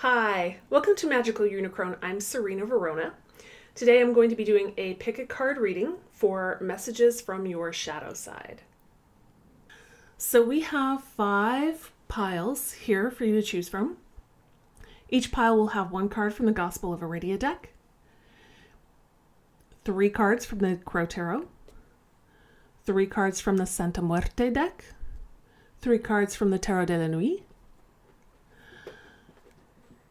Hi, welcome to Magical Unicron. I'm Serena Verona. Today I'm going to be doing a pick a card reading for messages from your shadow side. So we have 5 piles here for you to choose from. Each pile will have 1 card from the Gospel of Iridia deck, 3 cards from the Crow Tarot, 3 cards from the Santa Muerte deck, 3 cards from the Tarot de la Nuit,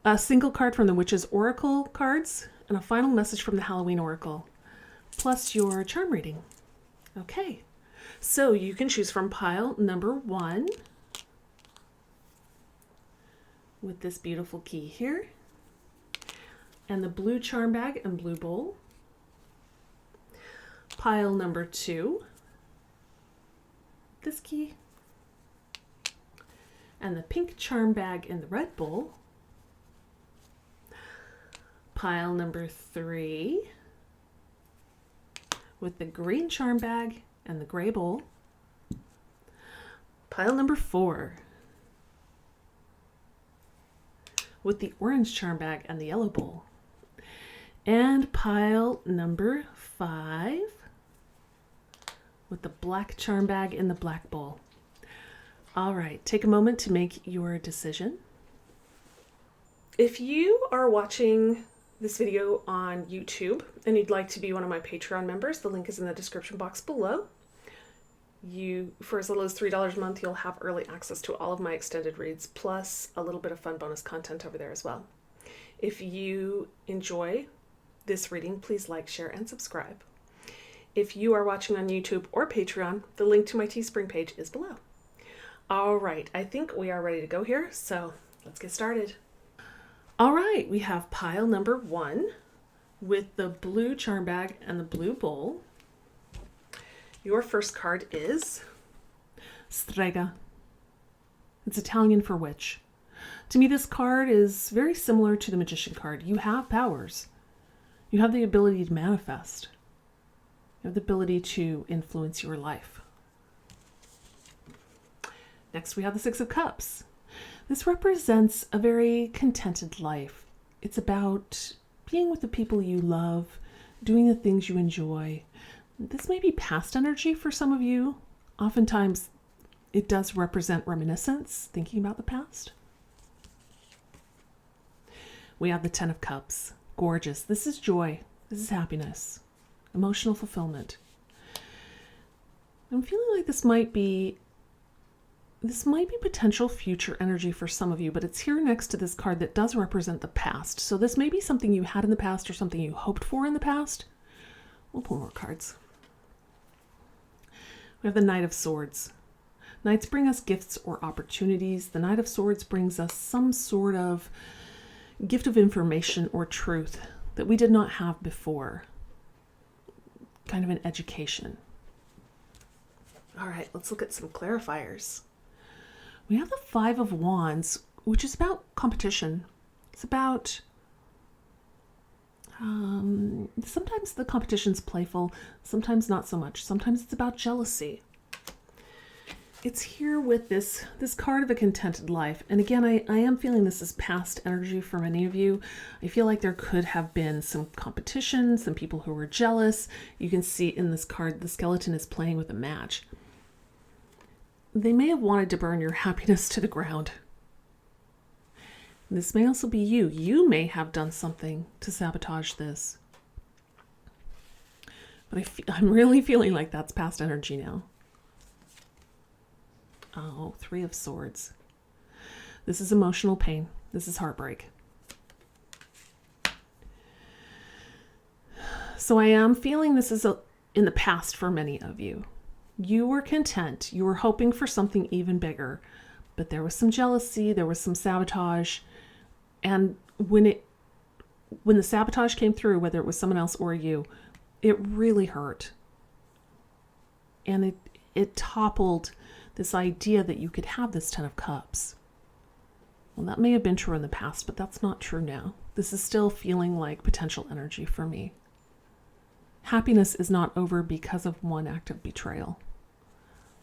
a single card from the Witch's Oracle cards, and a final message from the Halloween Oracle, plus your charm reading. Okay, so you can choose from pile number 1 with this beautiful key here, and the blue charm bag and blue bowl. Pile number 2, this key, and the pink charm bag in the red bowl. Pile number 3 with the green charm bag and the gray bowl. Pile number 4 with the orange charm bag and the yellow bowl. And pile number 5 with the black charm bag in the black bowl. All right, take a moment to make your decision. If you are watching this video on YouTube and you'd like to be one of my Patreon members, the link is in the description box below. For as little as $3 a month, you'll have early access to all of my extended reads, plus a little bit of fun bonus content over there as well. If you enjoy this reading, please like, share, and subscribe. If you are watching on YouTube or Patreon, the link to my Teespring page is below. All right, I think we are ready to go here, so let's get started. All right, we have pile number 1 with the blue charm bag and the blue bowl. Your first card is Strega. It's Italian for witch. To me, this card is very similar to the magician card. You have powers. You have the ability to manifest. You have the ability to influence your life. Next, we have the 6 of Cups. This represents a very contented life. It's about being with the people you love, doing the things you enjoy. This may be past energy for some of you. Oftentimes, it does represent reminiscence, thinking about the past. We have the 10 of Cups. Gorgeous. This is joy. This is happiness. Emotional fulfillment. I'm feeling like this might be potential future energy for some of you, but it's here next to this card that does represent the past. So this may be something you had in the past or something you hoped for in the past. We'll pull more cards. We have the Knight of Swords. Knights bring us gifts or opportunities. The Knight of Swords brings us some sort of gift of information or truth that we did not have before. Kind of an education. All right, let's look at some clarifiers. We have the 5 of Wands, which is about competition. It's about, sometimes the competition's playful, sometimes not so much. Sometimes it's about jealousy. It's here with this card of a contented life. And again, I am feeling this is past energy for many of you. I feel like there could have been some competition, some people who were jealous. You can see in this card, the skeleton is playing with a match. They may have wanted to burn your happiness to the ground. This may also be you. You may have done something to sabotage this. But I'm really feeling like that's past energy now. Oh, 3 of Swords. This is emotional pain. This is heartbreak. So I am feeling this is in the past for many of you. You were content. You were hoping for something even bigger. But there was some jealousy. There was some sabotage. And when the sabotage came through, whether it was someone else or you, it really hurt. And it toppled this idea that you could have this 10 of Cups. Well, that may have been true in the past, but that's not true now. This is still feeling like potential energy for me. Happiness is not over because of one act of betrayal.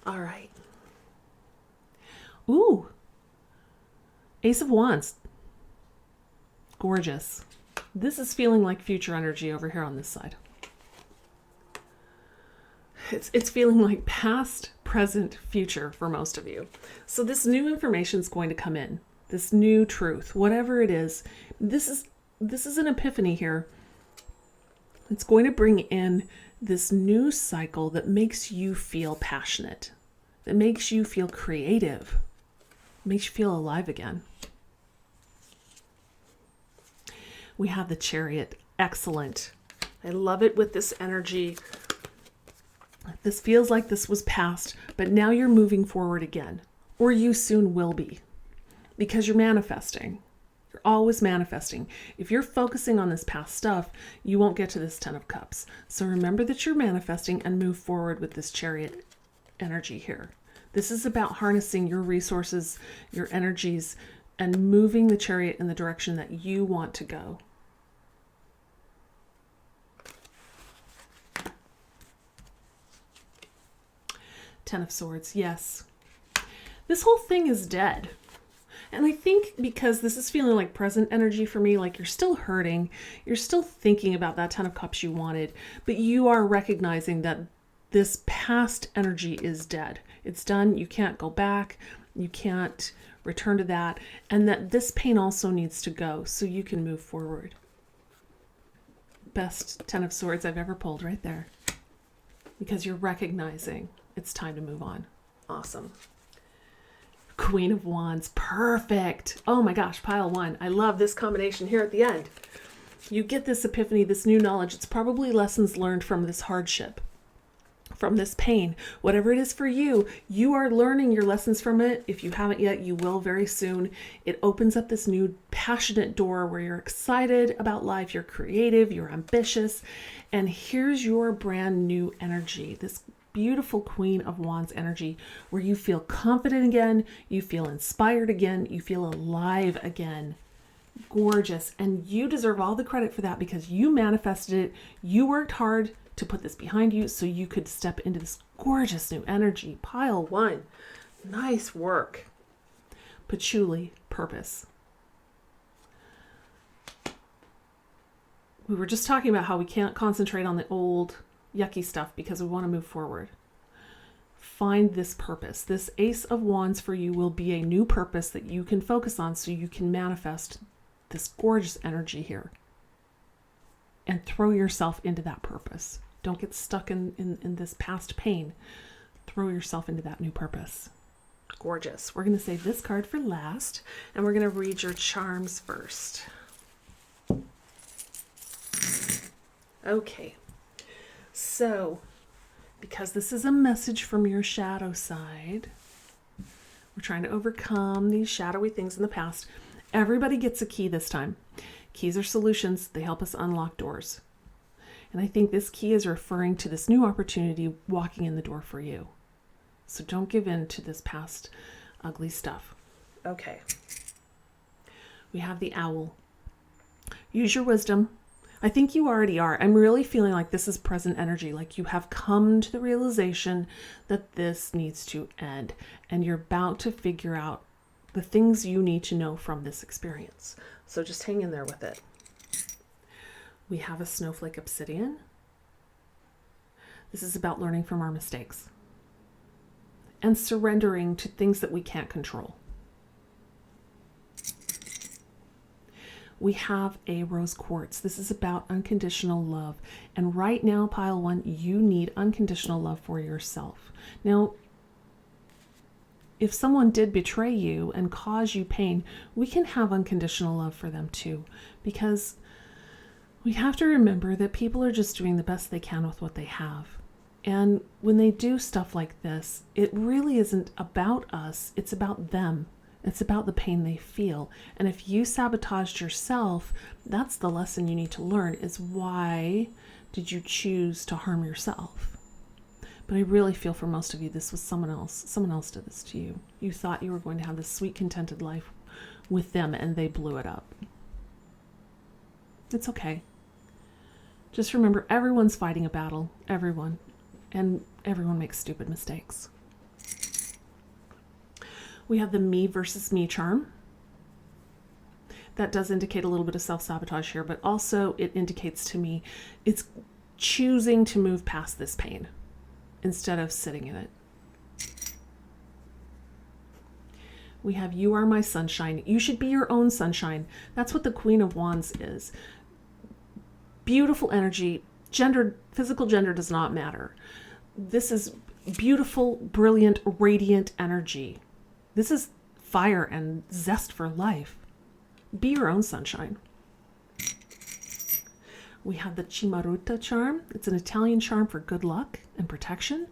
All right. Ooh. Ace of Wands. Gorgeous. This is feeling like future energy over here on this side. It's feeling like past, present, future for most of you. So this new information is going to come in. This new truth, whatever it is, this is an epiphany here. It's going to bring in this new cycle that makes you feel passionate, that makes you feel creative, makes you feel alive again. We have the Chariot. Excellent. I love it with this energy. This feels like this was past, but now you're moving forward again, or you soon will be, because you're manifesting. You're always manifesting. If you're focusing on this past stuff, you won't get to this 10 of Cups. So remember that you're manifesting and move forward with this Chariot energy here. This is about harnessing your resources, your energies, and moving the Chariot in the direction that you want to go. Ten of Swords, yes. This whole thing is dead. And I think because this is feeling like present energy for me, like you're still hurting, you're still thinking about that 10 of Cups you wanted, but you are recognizing that this past energy is dead. It's done. You can't go back. You can't return to that. And that this pain also needs to go so you can move forward. Best 10 of Swords I've ever pulled right there. Because you're recognizing it's time to move on. Awesome. Queen of Wands. Perfect. Oh my gosh, pile 1. I love this combination here at the end. You get this epiphany, this new knowledge. It's probably lessons learned from this hardship, from this pain. Whatever it is for you, you are learning your lessons from it. If you haven't yet, you will very soon. It opens up this new passionate door where you're excited about life, you're creative, you're ambitious, and here's your brand new energy. This beautiful Queen of Wands energy where you feel confident again, you feel inspired again, you feel alive again. Gorgeous. And you deserve all the credit for that because you manifested it. You worked hard to put this behind you so you could step into this gorgeous new energy. Pile 1. Nice work. Patchouli, purpose. We were just talking about how we can't concentrate on the old yucky stuff because we want to move forward. Find this purpose. This Ace of Wands for you will be a new purpose that you can focus on so you can manifest this gorgeous energy here. And throw yourself into that purpose. Don't get stuck in this past pain. Throw yourself into that new purpose. Gorgeous. We're going to save this card for last, and we're going to read your charms first. Okay. So, because this is a message from your shadow side, we're trying to overcome these shadowy things in the past. Everybody gets a key this time. Keys are solutions. They help us unlock doors. And I think this key is referring to this new opportunity walking in the door for you. So don't give in to this past ugly stuff. Okay. We have the Owl. Use your wisdom. I think you already are. I'm really feeling like this is present energy, like you have come to the realization that this needs to end, and you're about to figure out the things you need to know from this experience. So just hang in there with it. We have a Snowflake Obsidian. This is about learning from our mistakes and surrendering to things that we can't control. We have a Rose Quartz. This is about unconditional love. And right now, pile 1, you need unconditional love for yourself. Now, if someone did betray you and cause you pain, we can have unconditional love for them too. Because we have to remember that people are just doing the best they can with what they have. And when they do stuff like this, it really isn't about us. It's about them. It's about the pain they feel. And if you sabotaged yourself, that's the lesson you need to learn, is why did you choose to harm yourself? But I really feel for most of you, this was someone else. Someone else did this to you. You thought you were going to have this sweet, contented life with them, and they blew it up. It's okay. Just remember, everyone's fighting a battle. Everyone. And everyone makes stupid mistakes. We have the Me versus Me charm. that does indicate a little bit of self-sabotage here, but also it indicates to me it's choosing to move past this pain instead of sitting in it. We have you are my sunshine. You should be your own sunshine. That's what the Queen of Wands is. Beautiful energy. Gender, physical gender does not matter. This is beautiful, brilliant, radiant energy. This is fire and zest for life. Be your own sunshine. We have the Cimaruta charm. It's an Italian charm for good luck and protection.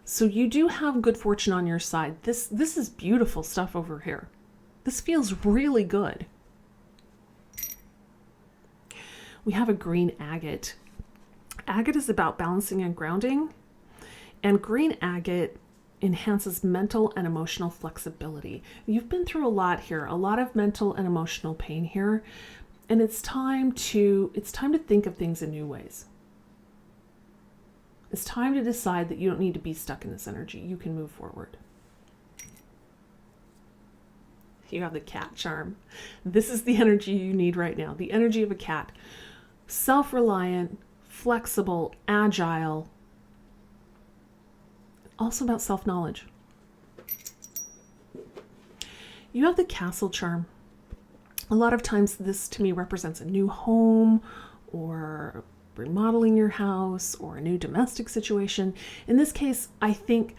So you do have good fortune on your side. This is beautiful stuff over here. This feels really good. We have a green agate. Agate is about balancing and grounding. And green agate enhances mental and emotional flexibility. You've been through a lot here, a lot of mental and emotional pain here. And it's time to think of things in new ways. It's time to decide that you don't need to be stuck in this energy. You can move forward. You have the cat charm. This is the energy you need right now. The energy of a cat. Self-reliant, flexible, agile. Also about self-knowledge. You have the castle charm. A lot of times this to me represents a new home or remodeling your house or a new domestic situation. In this case, I think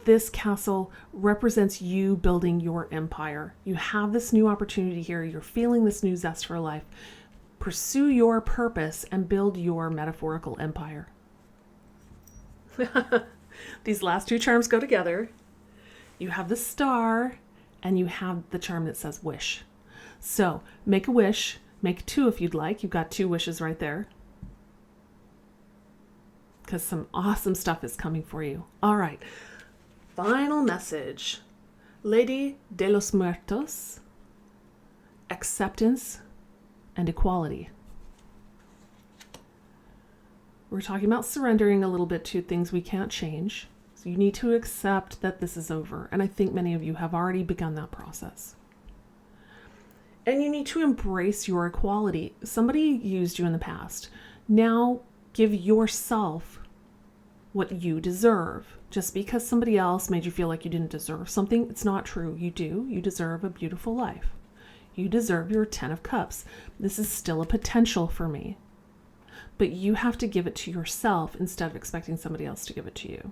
this castle represents you building your empire. You have this new opportunity here. You're feeling this new zest for life. Pursue your purpose and build your metaphorical empire. These last two charms go together. You have the star and you have the charm that says wish. So make a wish, make two if you'd like. You've got two wishes right there. Because some awesome stuff is coming for you. All right, final message. Lady de los Muertos, acceptance and equality. We're talking about surrendering a little bit to things we can't change. So you need to accept that this is over. And I think many of you have already begun that process. And you need to embrace your equality. Somebody used you in the past. Now give yourself what you deserve. Just because somebody else made you feel like you didn't deserve something, it's not true. You do. You deserve a beautiful life. You deserve your 10 of Cups. This is still a potential for me. But you have to give it to yourself instead of expecting somebody else to give it to you.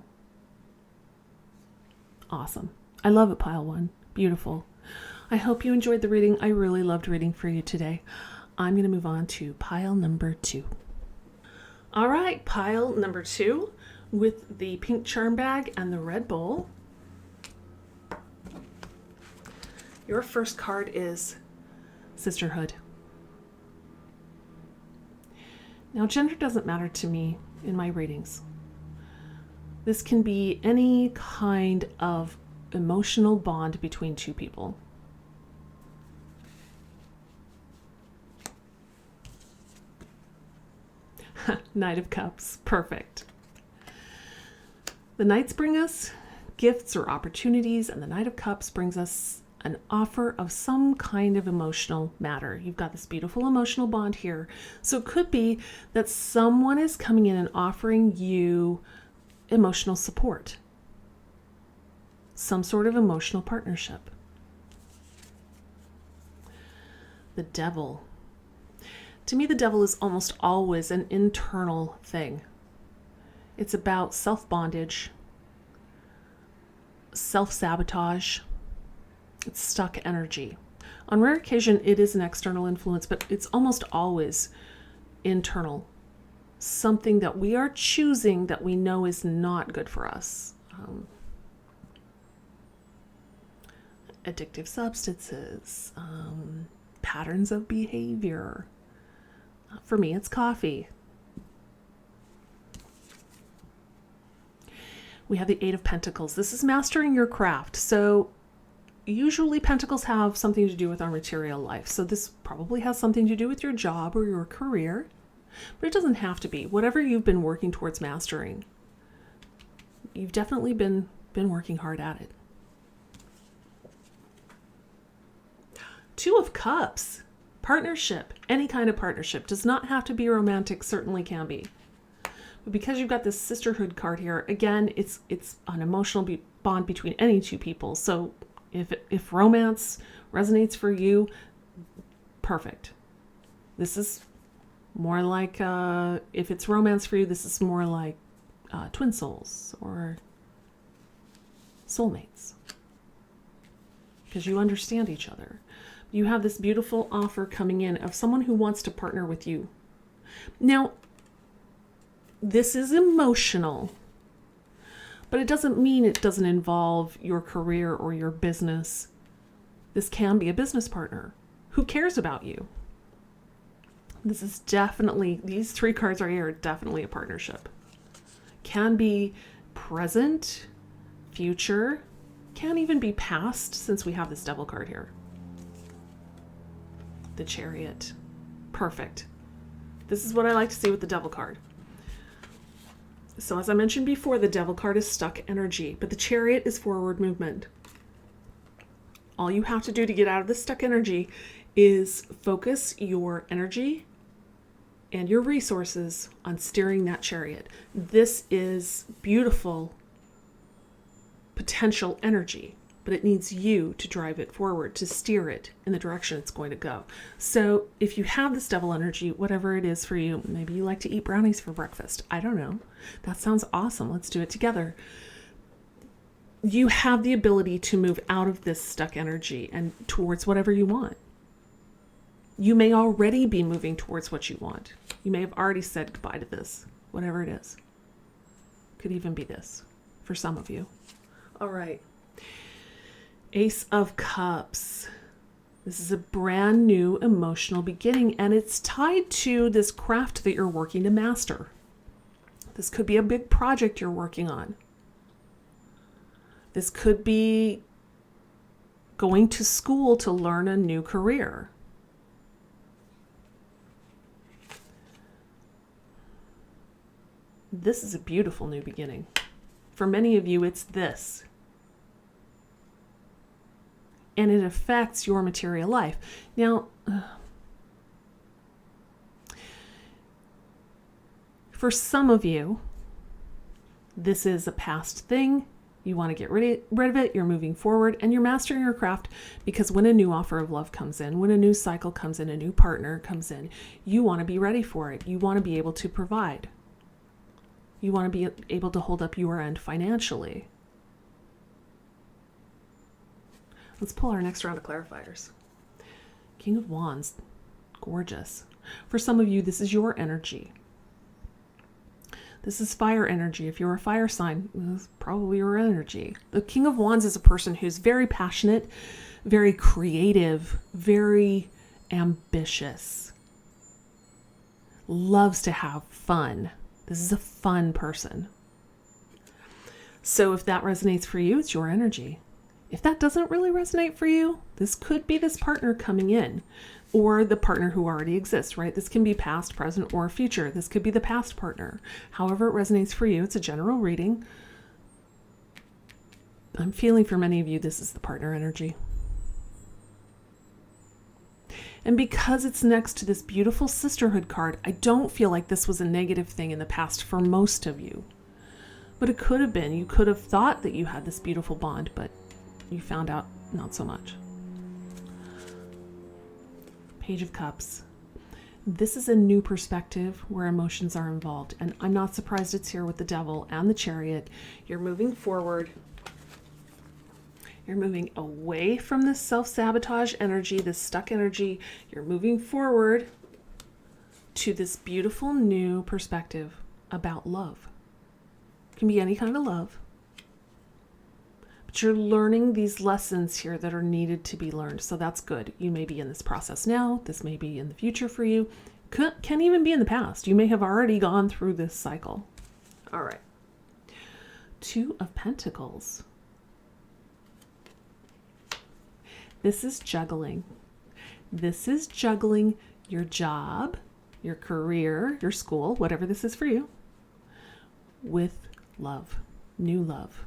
Awesome. I love it, pile one. Beautiful. I hope you enjoyed the reading. I really loved reading for you today. I'm going to move on to pile number 2. All right, pile number 2 with the pink charm bag and the red bowl. Your first card is Sisterhood. Now, gender doesn't matter to me in my readings. This can be any kind of emotional bond between two people. Knight of Cups, perfect. The Knights bring us gifts or opportunities, and the Knight of Cups brings us an offer of some kind of emotional matter. You've got this beautiful emotional bond here. So it could be that someone is coming in and offering you emotional support, some sort of emotional partnership. The Devil. To me, the Devil is almost always an internal thing. It's about self-bondage, self-sabotage. It's stuck energy. On rare occasion, it is an external influence, but it's almost always internal. Something that we are choosing that we know is not good for us. Addictive substances, patterns of behavior. For me, it's coffee. We have the Eight of Pentacles. This is mastering your craft. So usually pentacles have something to do with our material life. So this probably has something to do with your job or your career, but it doesn't have to be. Whatever you've been working towards mastering, you've definitely been working hard at it. Two of Cups. Partnership, any kind of partnership, does not have to be romantic, certainly can be. But because you've got this sisterhood card here, again, it's an emotional bond between any two people. So if romance resonates for you, perfect. This is more like, if it's romance for you, this is more like twin souls or soulmates. Because you understand each other. You have this beautiful offer coming in of someone who wants to partner with you. Now, this is emotional, but it doesn't mean it doesn't involve your career or your business. This can be a business partner who cares about you. This is definitely, these three cards right here are definitely a partnership. Can be present, future, can even be past, since we have this Devil card here. The Chariot. Perfect. This is what I like to see with the Devil card. So as I mentioned before, the Devil card is stuck energy, but the Chariot is forward movement. All you have to do to get out of this stuck energy is focus your energy and your resources on steering that chariot. This is beautiful potential energy, but it needs you to drive it forward, to steer it in the direction it's going to go. So if you have this Devil energy, whatever it is for you, maybe you like to eat brownies for breakfast. I don't know. That sounds awesome. Let's do it together. You have the ability to move out of this stuck energy and towards whatever you want. You may already be moving towards what you want. You may have already said goodbye to this, whatever it is. Could even be this for some of you. All right. Ace of Cups. This is a brand new emotional beginning, and it's tied to this craft that you're working to master. This could be a big project you're working on. This could be going to school to learn a new career. This is a beautiful new beginning. For many of you, it's this. And it affects your material life. Now, for some of you, this is a past thing. You want to get rid of it. You're moving forward and you're mastering your craft, because when a new offer of love comes in, when a new cycle comes in, a new partner comes in, you want to be ready for it. You want to be able to provide. You want to be able to hold up your end financially. Let's pull our next round of clarifiers. King of Wands, gorgeous. For some of you, this is your energy. This is fire energy. If you're a fire sign, this is probably your energy. The King of Wands is a person who's very passionate, very creative, very ambitious, loves to have fun. This is a fun person. So if that resonates for you, it's your energy. If that doesn't really resonate for you, this could be this partner coming in, or the partner who already exists, right? This can be past, present, or future. This could be the past partner. However it resonates for you, it's a general reading. I'm feeling for many of you, this is the partner energy. And because it's next to this beautiful sisterhood card, I don't feel like this was a negative thing in the past for most of you. But it could have been. You could have thought that you had this beautiful bond, but you found out not so much. Page of Cups. This is a new perspective where emotions are involved. And I'm not surprised it's here with the Devil and the Chariot. You're moving forward. You're moving away from this self-sabotage energy, this stuck energy. You're moving forward to this beautiful new perspective about love. It can be any kind of love. But you're learning these lessons here that are needed to be learned. So that's good. You may be in this process now. This may be in the future for you. Can even be in the past. You may have already gone through this cycle. All right. Two of Pentacles. This is juggling. This is juggling your job, your career, your school, whatever this is for you, with love, new love.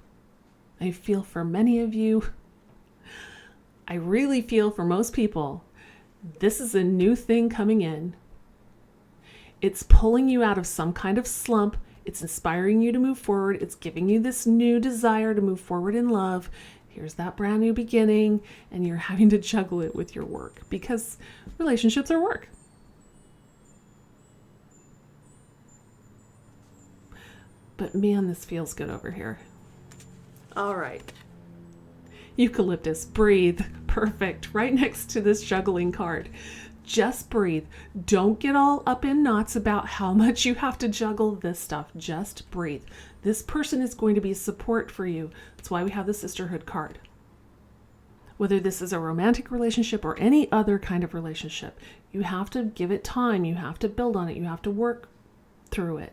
I feel for many of you, I really feel for most people, This is a new thing coming in. It's pulling you out of some kind of slump. It's inspiring you to move forward. It's giving you this new desire to move forward in love. Here's that brand new beginning, and you're having to juggle it with your work because relationships are work. But man, this feels good over here. All right. Eucalyptus, breathe. Perfect. Right next to this juggling card. Just breathe. Don't get all up in knots about how much you have to juggle this stuff. Just breathe. This person is going to be support for you. That's why we have the sisterhood card. Whether this is a romantic relationship or any other kind of relationship, you have to give it time. You have to build on it. You have to work through it.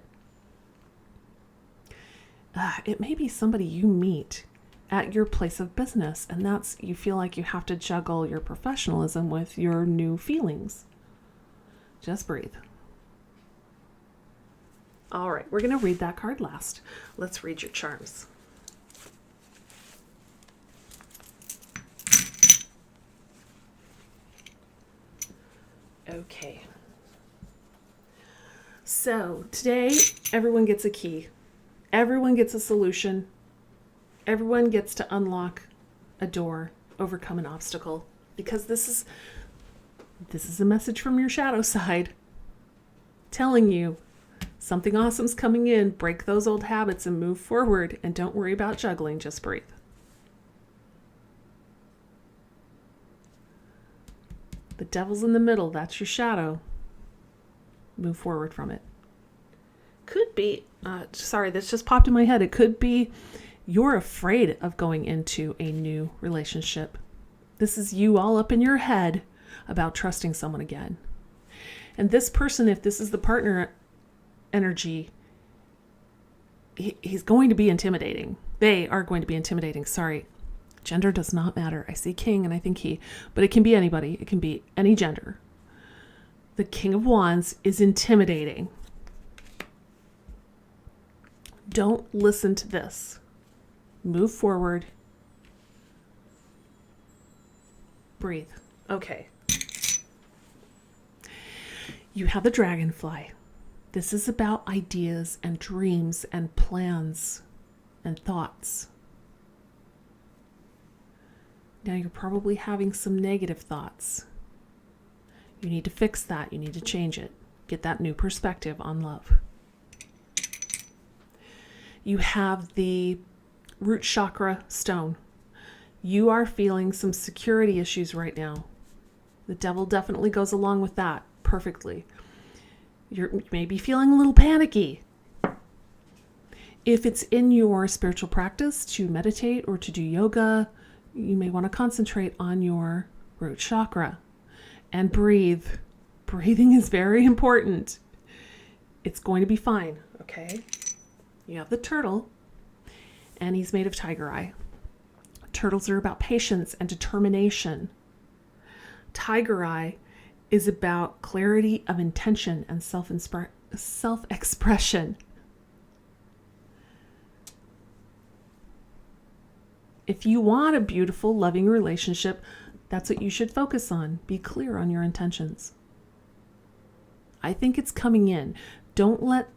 It may be somebody you meet at your place of business, and that's, you feel like you have to juggle your professionalism with your new feelings. Just breathe. All right, we're going to read that card last. Let's read your charms. Okay. So today, everyone gets a key. Everyone gets a solution. Everyone gets to unlock a door, overcome an obstacle, because this is a message from your shadow side telling you something awesome's coming in. Break those old habits and move forward, and don't worry about juggling. Just breathe. The devil's in the middle. That's your shadow. Move forward from it. Could be, this just popped in my head. It could be you're afraid of going into a new relationship. This is you all up in your head about trusting someone again. And this person, if this is the partner energy, he's going to be intimidating. They are going to be intimidating. Sorry. Gender does not matter. I see king and I think he, but it can be anybody. It can be any gender. The King of Wands is intimidating. Don't listen to this. Move forward. Breathe. Okay. You have the dragonfly. This is about ideas and dreams and plans and thoughts. Now you're probably having some negative thoughts. You need to fix that. You need to change it. Get that new perspective on love. You have the root chakra stone. You are feeling some security issues right now. The devil definitely goes along with that perfectly. You may be feeling a little panicky. If it's in your spiritual practice to meditate or to do yoga, you may want to concentrate on your root chakra and breathe. Breathing is very important. It's going to be fine, okay? You have the turtle, and he's made of tiger eye. Turtles are about patience and determination. Tiger eye is about clarity of intention and self-expression. If you want a beautiful, loving relationship, that's what you should focus on. Be clear on your intentions. I think it's coming in. Don't let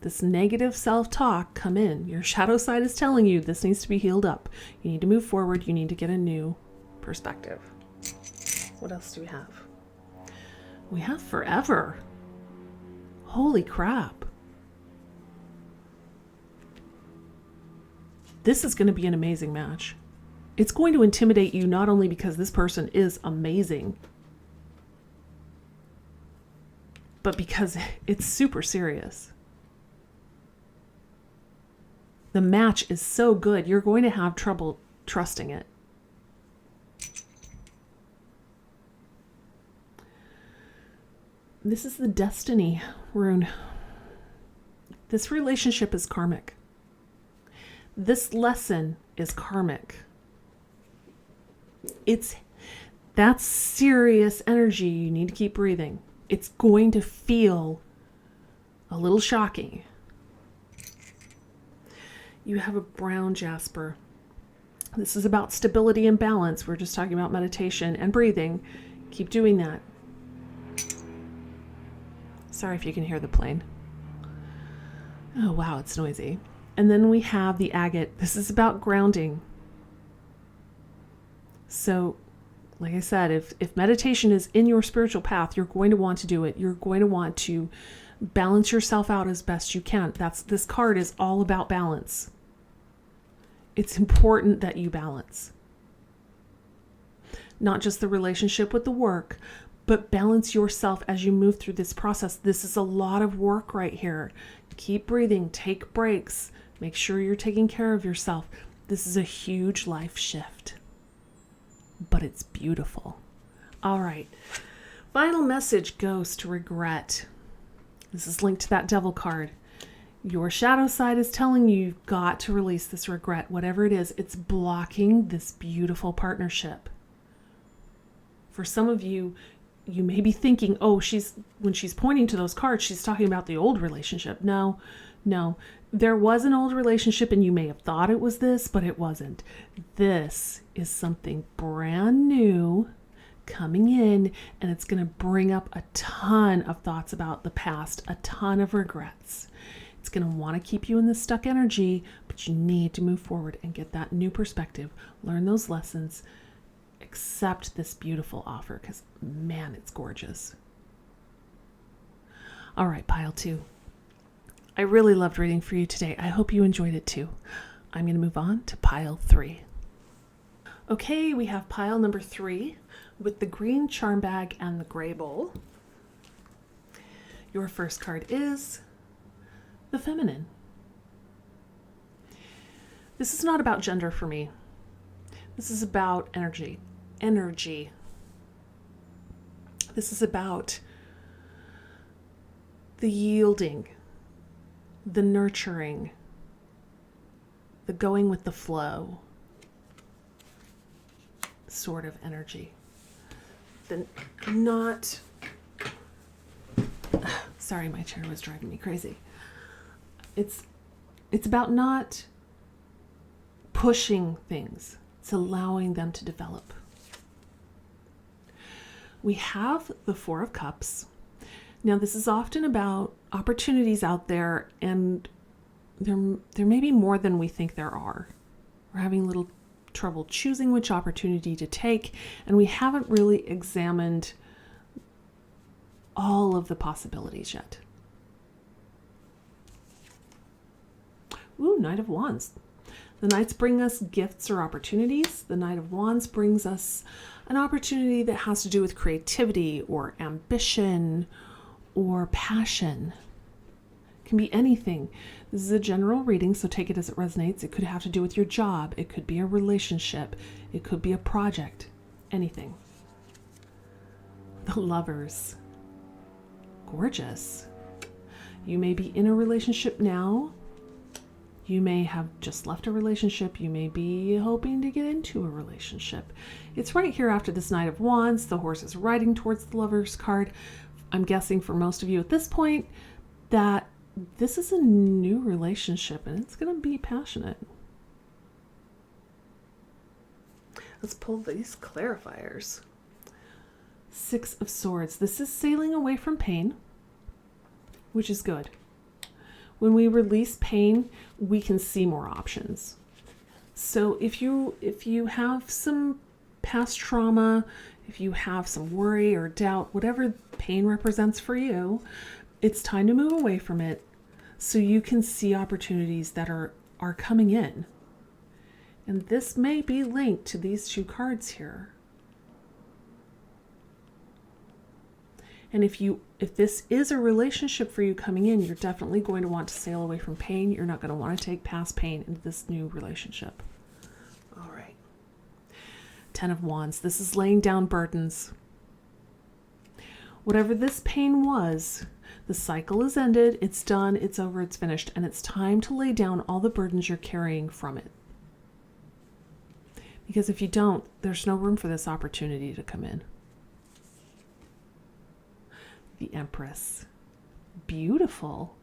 this negative self-talk come in. Your shadow side is telling you this needs to be healed up. You need to move forward. You need to get a new perspective. What else do we have? We have forever. Holy crap. This is going to be an amazing match. It's going to intimidate you not only because this person is amazing, but because it's super serious. The match is so good, you're going to have trouble trusting it. This is the destiny rune. This relationship is karmic. This lesson is karmic. That's serious energy. You need to keep breathing. It's going to feel a little shocking. You have a brown jasper. This is about stability and balance. We're just talking about meditation and breathing. Keep doing that. Sorry if you can hear the plane. Oh, wow, it's noisy. And then we have the agate. This is about grounding. So, like I said, if meditation is in your spiritual path, you're going to want to do it. You're going to want to balance yourself out as best you can. This card is all about balance. It's important that you balance. Not just the relationship with the work, but balance yourself as you move through this process. This is a lot of work right here. Keep breathing, take breaks, make sure you're taking care of yourself. This is a huge life shift, but it's beautiful. All right. Final message goes to regret. This is linked to that devil card. Your shadow side is telling you you've got to release this regret. Whatever it is, it's blocking this beautiful partnership. For some of you, you may be thinking, oh, when she's pointing to those cards, she's talking about the old relationship. No. There was an old relationship and you may have thought it was this, but it wasn't. This is something brand new coming in, and it's going to bring up a ton of thoughts about the past, a ton of regrets. It's going to want to keep you in this stuck energy, but you need to move forward and get that new perspective, learn those lessons, accept this beautiful offer, because man, it's gorgeous. All right, pile 2. I really loved reading for you today. I hope you enjoyed it too. I'm going to move on to pile 3. Okay, we have pile number 3 with the green charm bag and the gray bowl. Your first card is the feminine. This is not about gender for me. This is about energy. This is about the yielding, the nurturing, the going with the flow sort of energy. Sorry, my chair was driving me crazy. It's about not pushing things. It's allowing them to develop. We have the 4 of Cups. Now, this is often about opportunities out there, and there may be more than we think there are. We're having a little trouble choosing which opportunity to take, and we haven't really examined all of the possibilities yet. Ooh, Knight of Wands. The Knights bring us gifts or opportunities. The Knight of Wands brings us an opportunity that has to do with creativity or ambition or passion. It can be anything. This is a general reading, so take it as it resonates. It could have to do with your job. It could be a relationship. It could be a project. Anything. The Lovers. Gorgeous. You may be in a relationship now. You may have just left a relationship. You may be hoping to get into a relationship. It's right here after this Knight of Wands. The horse is riding towards the Lovers card. I'm guessing for most of you at this point that this is a new relationship and it's going to be passionate. Let's pull these clarifiers. 6 of Swords. This is sailing away from pain, which is good. When we release pain, we can see more options. So if you have some past trauma, if you have some worry or doubt, whatever pain represents for you, it's time to move away from it so you can see opportunities that are coming in. And this may be linked to these 2 cards here. And if this is a relationship for you coming in, you're definitely going to want to sail away from pain. You're not going to want to take past pain into this new relationship. All right. 10 of Wands. This is laying down burdens. Whatever this pain was, the cycle is ended, it's done, it's over, it's finished, and it's time to lay down all the burdens you're carrying from it. Because if you don't, there's no room for this opportunity to come in. The Empress. Beautiful.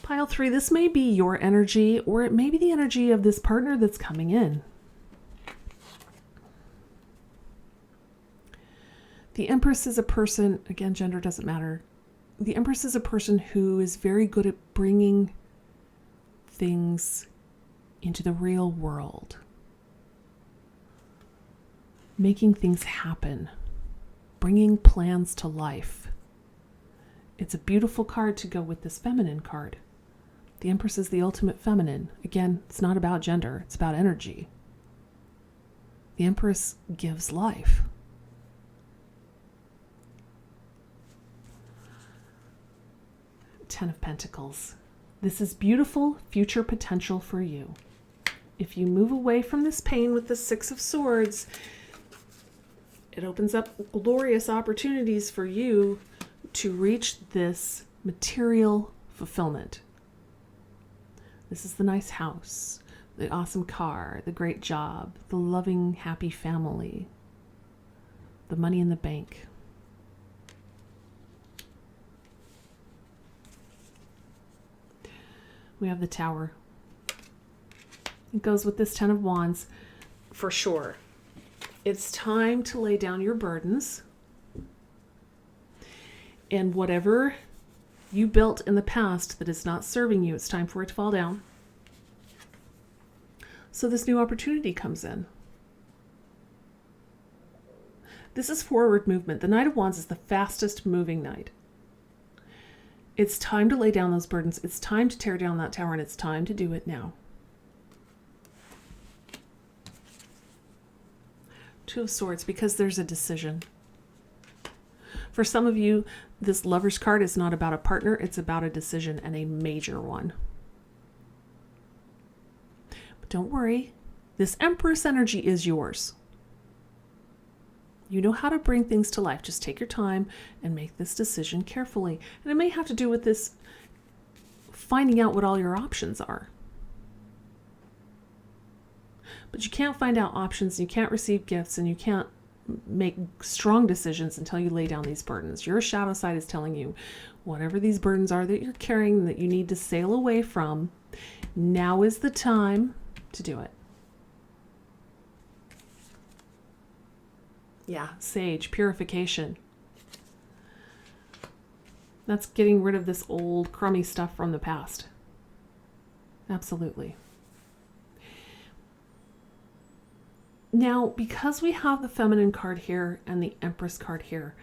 Pile 3, this may be your energy, or it may be the energy of this partner that's coming in. The Empress is a person, again, gender doesn't matter. The Empress is a person who is very good at bringing things into the real world, making things happen, bringing plans to life. It's a beautiful card to go with this feminine card. The Empress is the ultimate feminine. Again, it's not about gender, it's about energy. The Empress gives life. Ten of Pentacles. This is beautiful future potential for you. If you move away from this pain with the Six of Swords, it opens up glorious opportunities for you to reach this material fulfillment. This is the nice house, the awesome car, the great job, the loving, happy family, the money in the bank. We have the Tower. It goes with this Ten of Wands for sure. It's time to lay down your burdens. And whatever you built in the past that is not serving you, it's time for it to fall down. So this new opportunity comes in. This is forward movement. The Knight of Wands is the fastest moving knight. It's time to lay down those burdens. It's time to tear down that tower, and it's time to do it now. Two of Swords, because there's a decision. For some of you, this Lover's card is not about a partner, it's about a decision, and a major one. But don't worry, this Empress energy is yours. You know how to bring things to life. Just take your time and make this decision carefully. And it may have to do with this finding out what all your options are. But you can't find out options, you can't receive gifts, and you can't make strong decisions until you lay down these burdens. Your shadow side is telling you whatever these burdens are that you're carrying that you need to sail away from, now is the time to do it. Yeah, sage, purification. That's getting rid of this old crummy stuff from the past. Absolutely. Now, because we have the feminine card here and the Empress card here,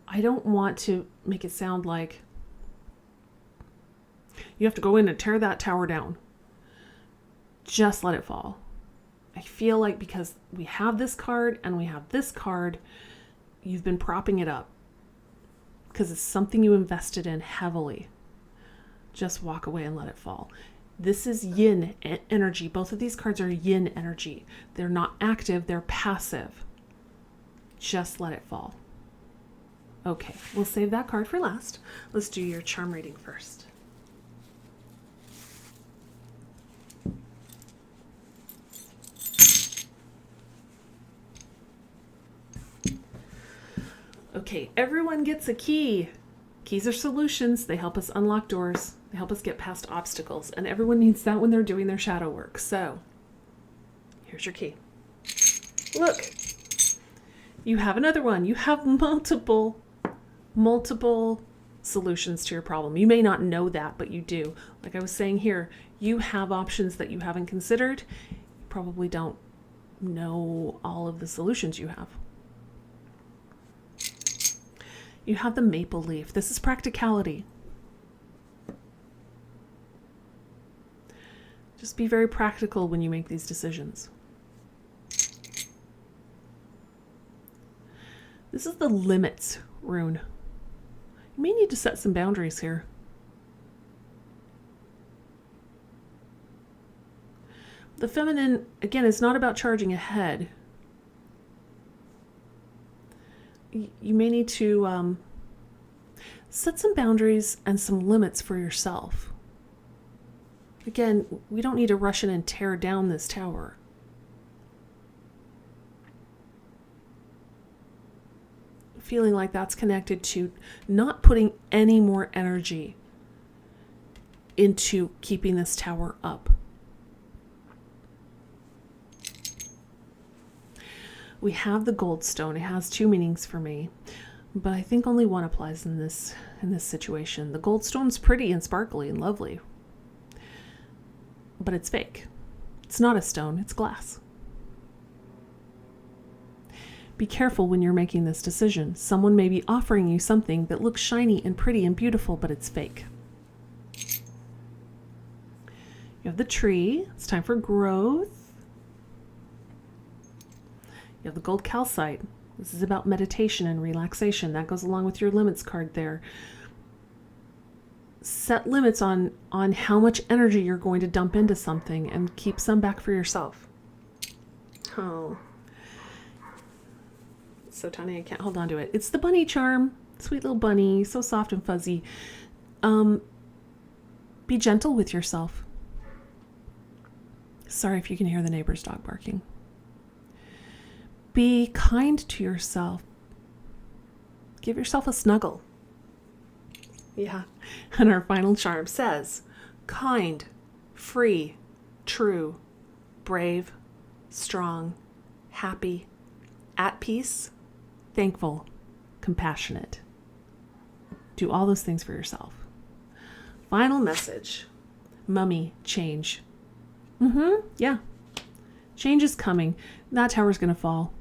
I don't want to make it sound like you have to go in and tear that tower down. Just let it fall. I feel like because we have this card and we have this card, you've been propping it up because it's something you invested in heavily. Just walk away and let it fall. This is yin energy. Both of these cards are yin energy. They're not active, they're passive. Just let it fall. Okay, we'll save that card for last. Let's do your charm reading first. Okay, everyone gets a key. Keys are solutions. They help us unlock doors. They help us get past obstacles. And everyone needs that when they're doing their shadow work. So, here's your key. Look, you have another one. You have multiple solutions to your problem. You may not know that, but you do. Like I was saying here, you have options that you haven't considered. You probably don't know all of the solutions you have. You have the maple leaf. This is practicality. Just be very practical when you make these decisions. This is the limits rune. You may need to set some boundaries here. The feminine, again, is not about charging ahead. You may need to set some boundaries and some limits for yourself. Again, we don't need to rush in and tear down this tower. Feeling like that's connected to not putting any more energy into keeping this tower up. We have the gold stone. It has two meanings for me, but I think only one applies in this situation. The gold stone's pretty and sparkly and lovely, but it's fake. It's not a stone, it's glass. Be careful when you're making this decision. Someone may be offering you something that looks shiny and pretty and beautiful, but it's fake. You have the tree. It's time for growth. You have the gold calcite. This is about meditation and relaxation. That goes along with your limits card there. Set limits on how much energy you're going to dump into something and keep some back for yourself. Oh. It's so tiny I can't hold on to it. It's the bunny charm. Sweet little bunny. So soft and fuzzy. Be gentle with yourself. Sorry if you can hear the neighbor's dog barking. Be kind to yourself. Give yourself a snuggle. Yeah. And our final charm says, kind, free, true, brave, strong, happy, at peace, thankful, compassionate. Do all those things for yourself. Final message. Mummy, change. Yeah. Change is coming. That tower's going to fall.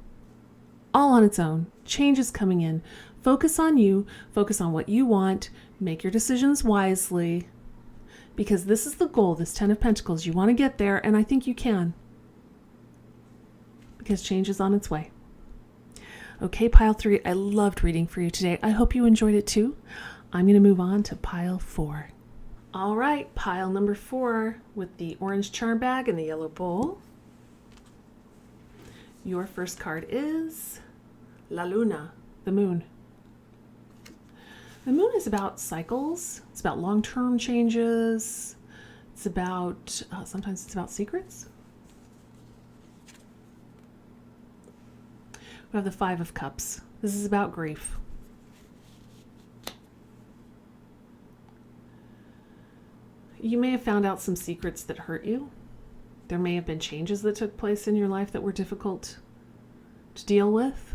All on its own. Change is coming in. Focus on you. Focus on what you want. Make your decisions wisely. Because this is the goal, this 10 of Pentacles. You want to get there, and I think you can. Because change is on its way. Okay, pile 3, I loved reading for you today. I hope you enjoyed it too. I'm going to move on to pile 4. All right, pile number 4 with the orange charm bag and the yellow bowl. Your first card is La Luna, the moon. The moon is about cycles. It's about long-term changes. It's about, sometimes it's about secrets. We have the 5 of Cups. This is about grief. You may have found out some secrets that hurt you. There may have been changes that took place in your life that were difficult to deal with.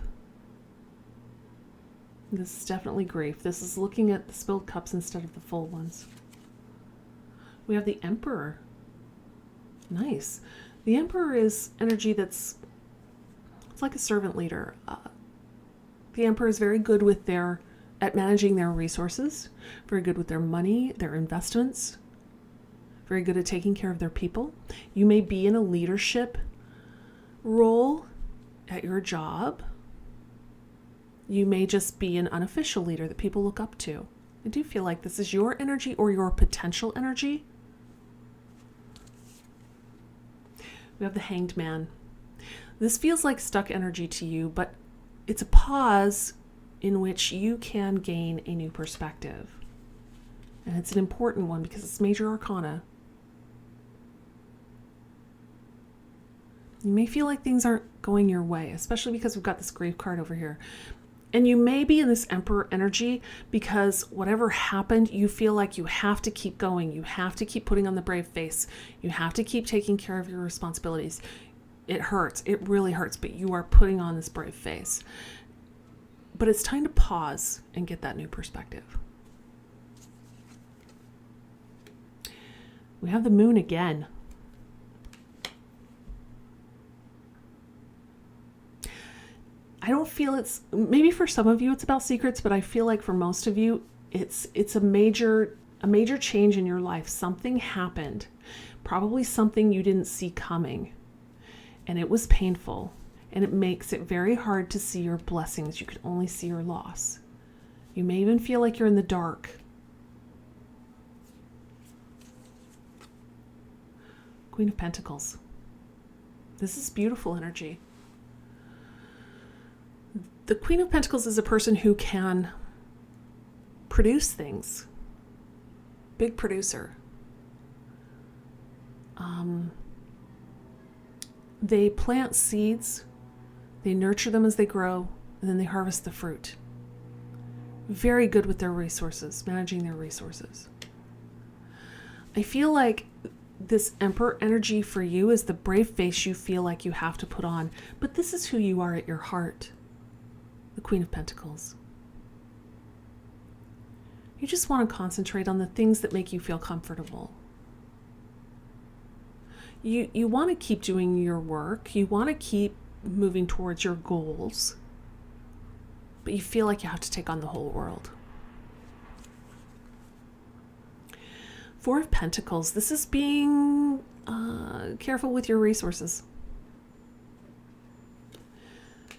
This is definitely grief. This is looking at the spilled cups instead of the full ones. We have the Emperor. Nice. The Emperor is energy it's like a servant leader. The Emperor is very good at managing their resources, very good with their money, their investments, very good at taking care of their people. You may be in a leadership role at your job. You may just be an unofficial leader that people look up to. I do feel like this is your energy or your potential energy. We have the Hanged Man. This feels like stuck energy to you, but it's a pause in which you can gain a new perspective. And it's an important one because it's major arcana. You may feel like things aren't going your way, especially because we've got this grief card over here. And you may be in this Emperor energy because whatever happened, you feel like you have to keep going. You have to keep putting on the brave face. You have to keep taking care of your responsibilities. It hurts. It really hurts, but you are putting on this brave face. But it's time to pause and get that new perspective. We have the moon again. I don't feel maybe for some of you it's about secrets, but I feel like for most of you it's a major change in your life. Something happened, probably something you didn't see coming, and it was painful, and it makes it very hard to see your blessings. You can only see your loss. You may even feel like you're in the dark. Queen of Pentacles. This is beautiful energy. The Queen of Pentacles is a person who can produce things. Big producer. They plant seeds, they nurture them as they grow, and then they harvest the fruit. Very good with their resources, managing their resources. I feel like this Emperor energy for you is the brave face you feel like you have to put on. But this is who you are at your heart. The Queen of Pentacles. You just want to concentrate on the things that make you feel comfortable. You want to keep doing your work. You want to keep moving towards your goals. But you feel like you have to take on the whole world. Four of Pentacles. This is being careful with your resources.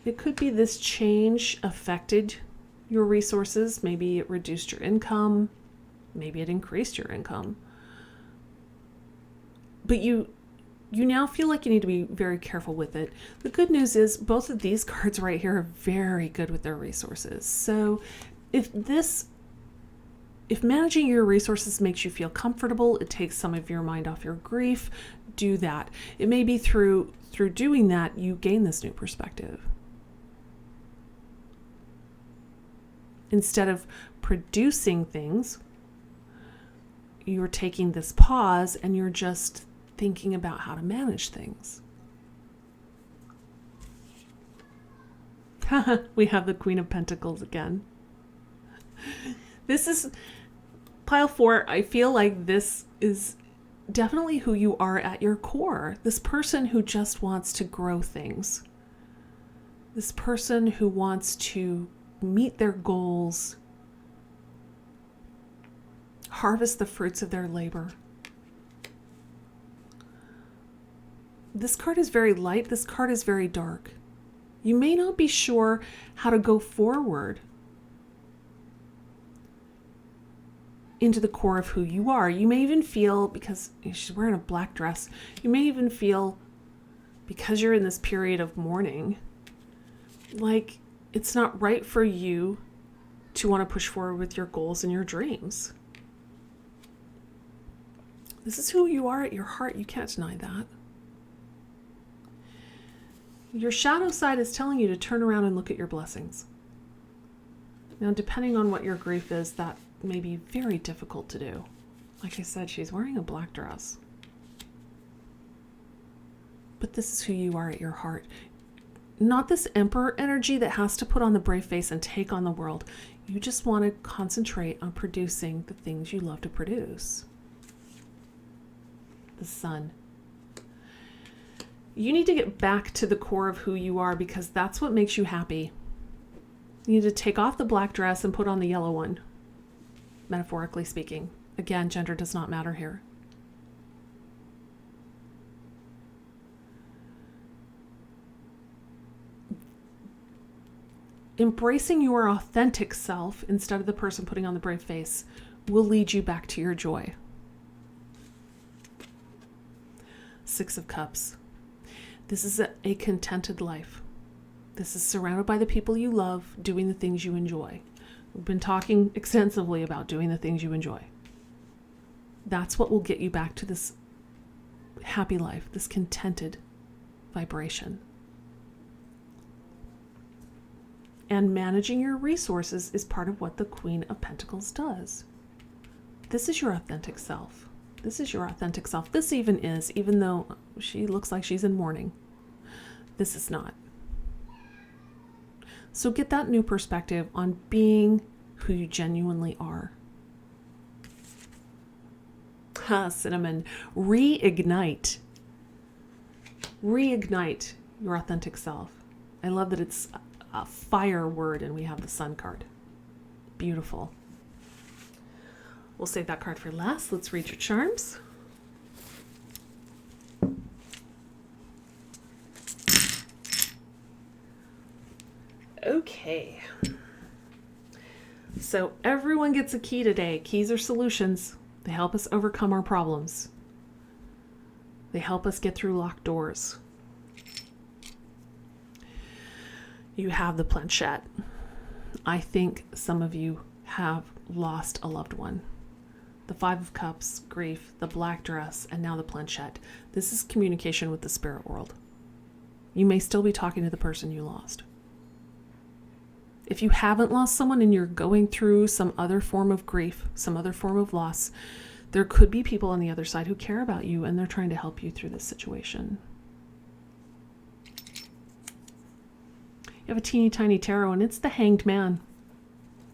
It could be this change affected your resources. Maybe it reduced your income. Maybe it increased your income. But you now feel like you need to be very careful with it. The good news is both of these cards right here are very good with their resources. So if managing your resources makes you feel comfortable, it takes some of your mind off your grief, do that. It may be through doing that you gain this new perspective. Instead of producing things, you're taking this pause and you're just thinking about how to manage things. We have the Queen of Pentacles again. This is pile 4. I feel like this is definitely who you are at your core. This person who just wants to grow things. This person who wants to meet their goals, harvest the fruits of their labor. This card is very light. This card is very dark. You may not be sure how to go forward into the core of who you are. You may even feel, because she's wearing a black dress, you may even feel, because you're in this period of mourning, like it's not right for you to want to push forward with your goals and your dreams. This is who you are at your heart. You can't deny that. Your shadow side is telling you to turn around and look at your blessings. Now, depending on what your grief is, that may be very difficult to do. Like I said, she's wearing a black dress. But this is who you are at your heart. Not this Emperor energy that has to put on the brave face and take on the world. You just want to concentrate on producing the things you love to produce. The Sun. You need to get back to the core of who you are, because that's what makes you happy. You need to take off the black dress and put on the yellow one, metaphorically speaking. Again, gender does not matter here. Embracing your authentic self instead of the person putting on the brave face will lead you back to your joy. Six of Cups. This is a contented life. This is surrounded by the people you love, doing the things you enjoy. We've been talking extensively about doing the things you enjoy. That's what will get you back to this happy life, this contented vibration. And managing your resources is part of what the Queen of Pentacles does. This is your authentic self. This is your authentic self. This even though she looks like she's in mourning, this is not. So get that new perspective on being who you genuinely are. Cinnamon. Reignite. Reignite your authentic self. I love that it's a fire word and we have the Sun card. Beautiful. We'll save that card for last. Let's read your charms. Okay. So everyone gets a key today. Keys are solutions. They help us overcome our problems. They help us get through locked doors. You have the planchette. I think some of you have lost a loved one. The Five of Cups, grief, the black dress, and now the planchette. This is communication with the spirit world. You may still be talking to the person you lost. If you haven't lost someone and you're going through some other form of grief, some other form of loss, There could be people on the other side who care about you and they're trying to help you through this situation. You have a teeny tiny tarot and it's the Hanged Man.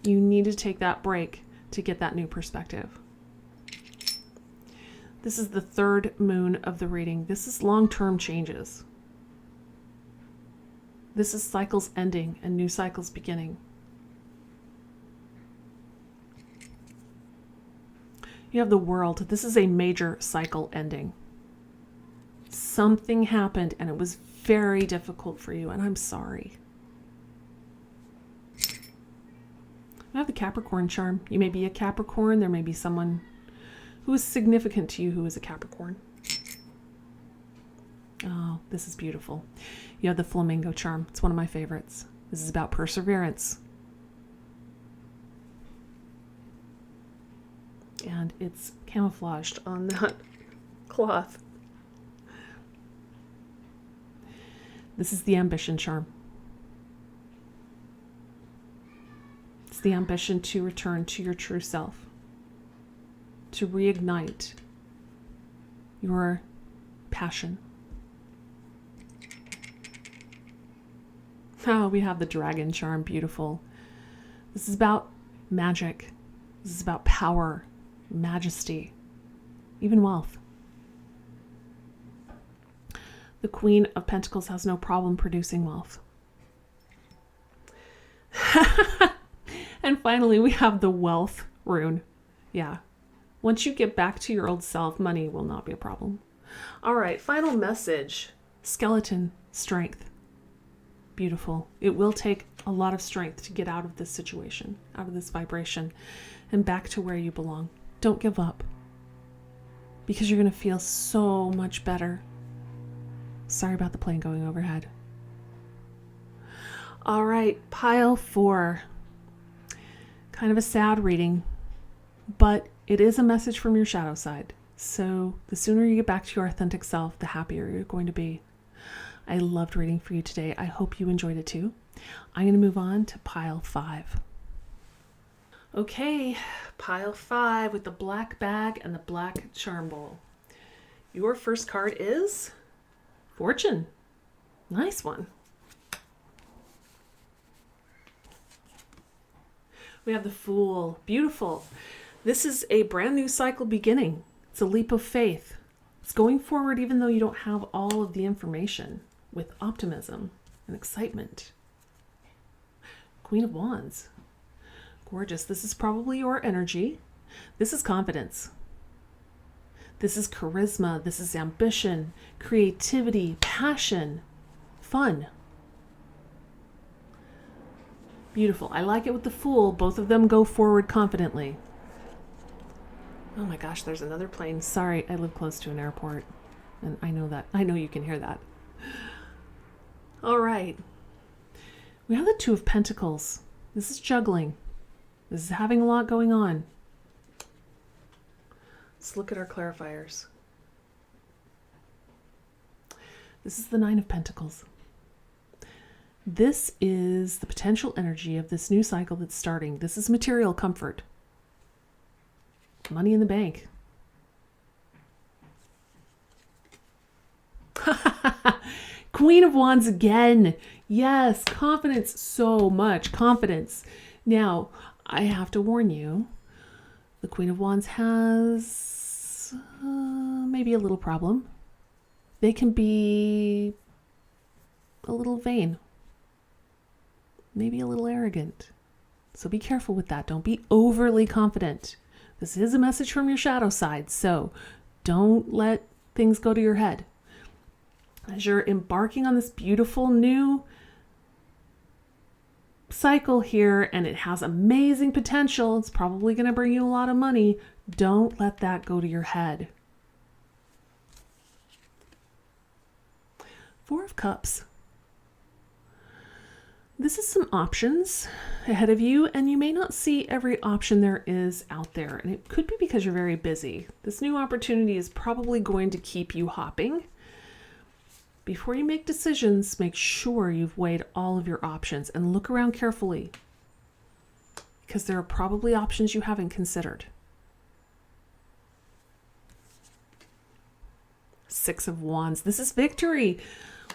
You need to take that break to get that new perspective. This is the third moon of the reading. This is long-term changes. This is cycles ending and new cycles beginning. You have the World. This is a major cycle ending. Something happened and it was very difficult for you, and I'm sorry. You have the Capricorn charm. You may be a Capricorn. There may be someone who is significant to you who is a Capricorn. Oh, this is beautiful. You have the Flamingo charm. It's one of my favorites. This is about perseverance. And it's camouflaged on that cloth. This is the Ambition charm. It's the ambition to return to your true self, to reignite your passion. Oh, we have the Dragon charm. Beautiful. This is about magic. This is about power, majesty, even wealth. The Queen of Pentacles has no problem producing wealth. And finally, we have the Wealth rune. Yeah. Once you get back to your old self, money will not be a problem. All right, final message. Skeleton strength. Beautiful. It will take a lot of strength to get out of this situation, out of this vibration, and back to where you belong. Don't give up, because you're going to feel so much better. Sorry about the plane going overhead. All right, pile 4. Kind of a sad reading, but it is a message from your shadow side. So the sooner you get back to your authentic self, the happier you're going to be. I loved reading for you today. I hope you enjoyed it too. I'm going to move on to pile 5. Okay, pile 5 with the black bag and the black charm bowl. Your first card is Fortune. Nice one. We have the Fool. Beautiful. This is a brand new cycle beginning. It's a leap of faith. It's going forward even though you don't have all of the information, with optimism and excitement. Queen of Wands. Gorgeous. This is probably your energy. This is confidence. This is charisma. This is ambition, creativity, passion, fun. Beautiful. I like it with the Fool. Both of them go forward confidently. Oh my gosh, there's another plane. Sorry, I live close to an airport. And I know that. I know you can hear that. All right. We have the Two of Pentacles. This is juggling. This is having a lot going on. Let's look at our clarifiers. This is the Nine of Pentacles. This is the potential energy of this new cycle that's starting. This is material comfort. Money in the bank. Queen of Wands again. Yes, confidence, so much confidence. Now, I have to warn you, the Queen of Wands has maybe a little problem. They can be a little vain, maybe a little arrogant. So be careful with that. Don't be overly confident. This is a message from your shadow side, so don't let things go to your head. As you're embarking on this beautiful new cycle here, and it has amazing potential, it's probably going to bring you a lot of money, don't let that go to your head. Four of Cups. This is some options ahead of you, and you may not see every option there is out there. And it could be because you're very busy. This new opportunity is probably going to keep you hopping. Before you make decisions, make sure you've weighed all of your options and look around carefully, because there are probably options you haven't considered. Six of Wands. This is victory.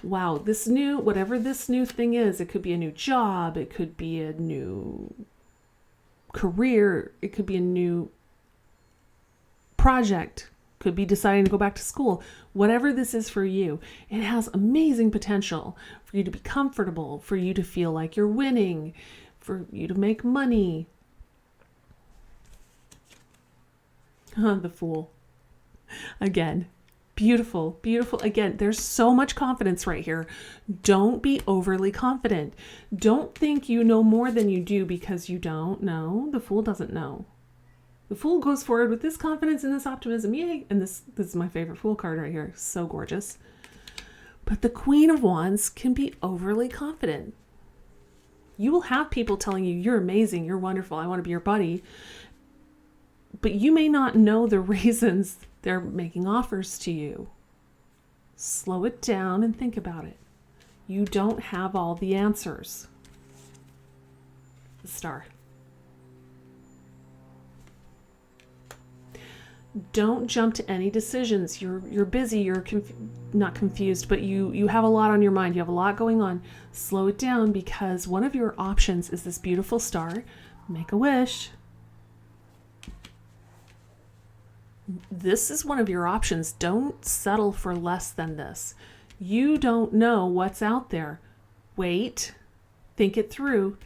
Wow, whatever this new thing is, it could be a new job, it could be a new career, it could be a new project, could be deciding to go back to school. Whatever this is for you, it has amazing potential for you to be comfortable, for you to feel like you're winning, for you to make money. The Fool. Again, beautiful, beautiful. Again, there's so much confidence right here. Don't be overly confident. Don't think you know more than you do because you don't know. The Fool doesn't know. The Fool goes forward with this confidence and this optimism. Yay. And this is my favorite Fool card right here. So gorgeous. But the Queen of Wands can be overly confident. You will have people telling you, you're amazing, you're wonderful, I want to be your buddy. But you may not know the reasons they're making offers to you. Slow it down and think about it. You don't have all the answers. The Star. Don't jump to any decisions. You're busy, you're not confused, but you have a lot on your mind. You have a lot going on. Slow it down, because one of your options is this beautiful star. Make a wish. This is one of your options. Don't settle for less than this. You don't know what's out there. Wait, think it through,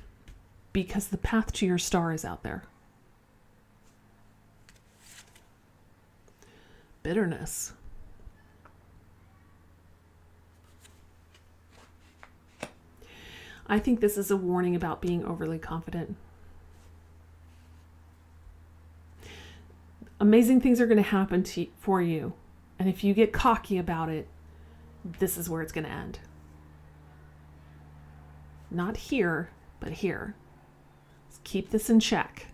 because the path to your star is out there. Bitterness. I think this is a warning about being overly confident. Amazing things are going to happen for you. And if you get cocky about it, this is where it's going to end. Not here, but here. Let's keep this in check.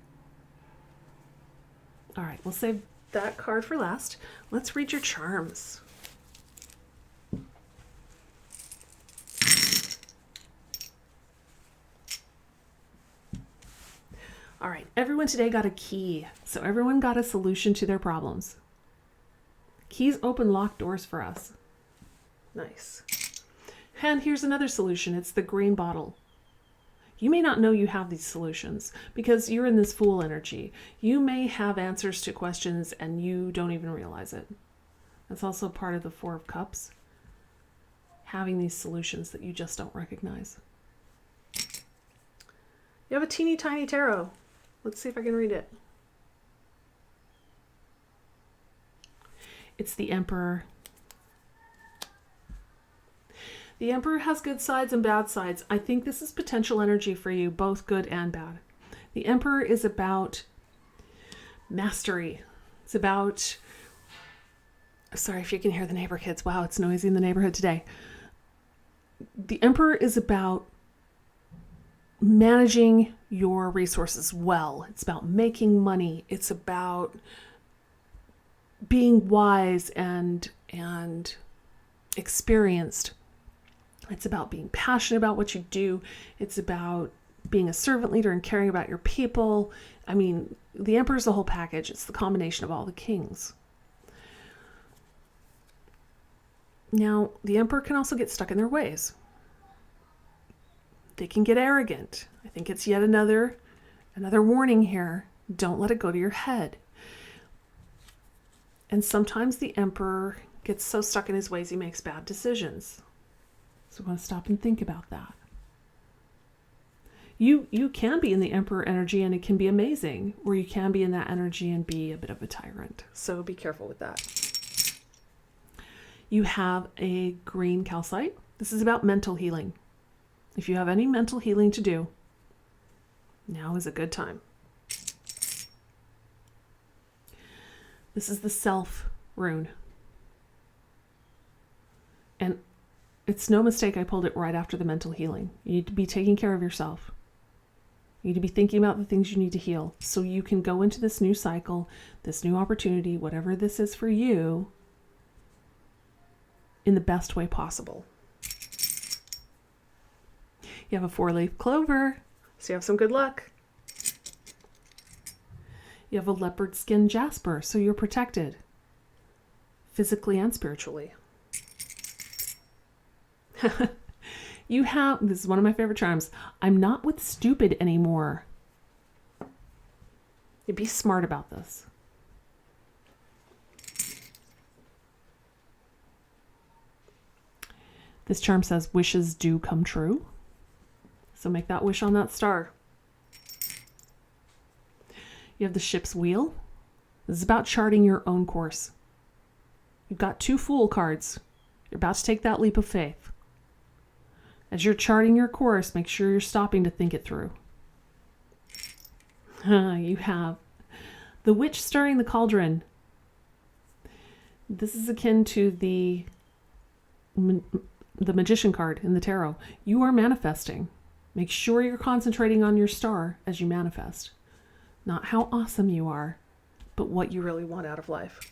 All right, we'll save that card for last. Let's read your charms. All right, everyone today got a key. So everyone got a solution to their problems. Keys open locked doors for us. Nice. And here's another solution. It's the green bottle. You may not know you have these solutions because you're in this Fool energy. You may have answers to questions and you don't even realize it. That's also part of the Four of Cups. Having these solutions that you just don't recognize. You have a teeny tiny tarot. Let's see if I can read it. It's the Emperor. The Emperor has good sides and bad sides. I think this is potential energy for you, both good and bad. The Emperor is about mastery. It's about, sorry if you can hear the neighbor kids. Wow, it's noisy in the neighborhood today. The Emperor is about managing your resources well. It's about making money. It's about being wise and experienced. It's about being passionate about what you do. It's about being a servant leader and caring about your people. I mean, the Emperor is the whole package. It's the combination of all the kings. Now, the Emperor can also get stuck in their ways. They can get arrogant. I think it's yet another warning here. Don't let it go to your head. And sometimes the Emperor gets so stuck in his ways he makes bad decisions. So we want to stop and think about that. You can be in the Emperor energy and it can be amazing, or you can be in that energy and be a bit of a tyrant. So be careful with that. You have a green calcite. This is about mental healing. If you have any mental healing to do, now is a good time. This is the Self rune. And it's no mistake I pulled it right after the mental healing. You need to be taking care of yourself. You need to be thinking about the things you need to heal so you can go into this new cycle, this new opportunity, whatever this is for you, in the best way possible. You have a 4-leaf clover, so you have some good luck. You have a leopard skin jasper, so you're protected. physically and spiritually. You have, this is one of my favorite charms, I'm not with stupid anymore. You be smart about this. This charm says wishes do come true. So make that wish on that star. You have the ship's wheel. This is about charting your own course. You've got 2 Fool cards. You're about to take that leap of faith. As you're charting your course, make sure you're stopping to think it through. You have the witch stirring the cauldron. This is akin to the magician card in the tarot. You are manifesting. Make sure you're concentrating on your star as you manifest. Not how awesome you are, but what you really want out of life.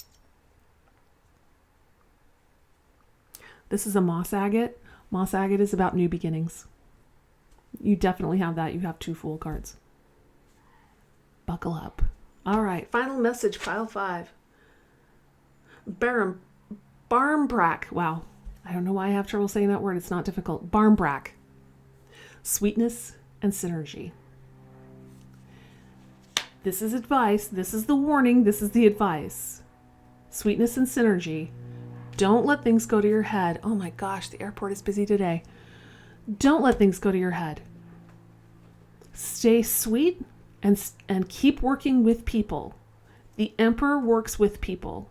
This is a moss agate. Moss agate is about new beginnings. You definitely have that. You have 2 Fool cards. Buckle up. All right, final message, pile 5. Barmbrack. Wow. I don't know why I have trouble saying that word. It's not difficult. Barmbrack. Sweetness and synergy. This is advice. This is the warning. This is the advice. Sweetness and synergy. Don't let things go to your head. Oh my gosh, the airport is busy today. Don't let things go to your head. Stay sweet and keep working with people. The Emperor works with people.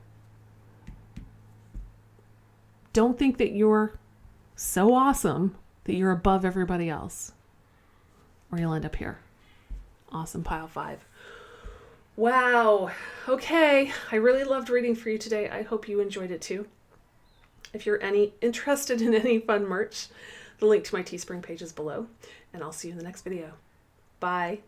Don't think that you're so awesome that you're above everybody else, or you'll end up here. Awesome, pile 5. Wow. Okay. I really loved reading for you today. I hope you enjoyed it too. If you're interested in any fun merch, the link to my Teespring page is below, and I'll see you in the next video. Bye.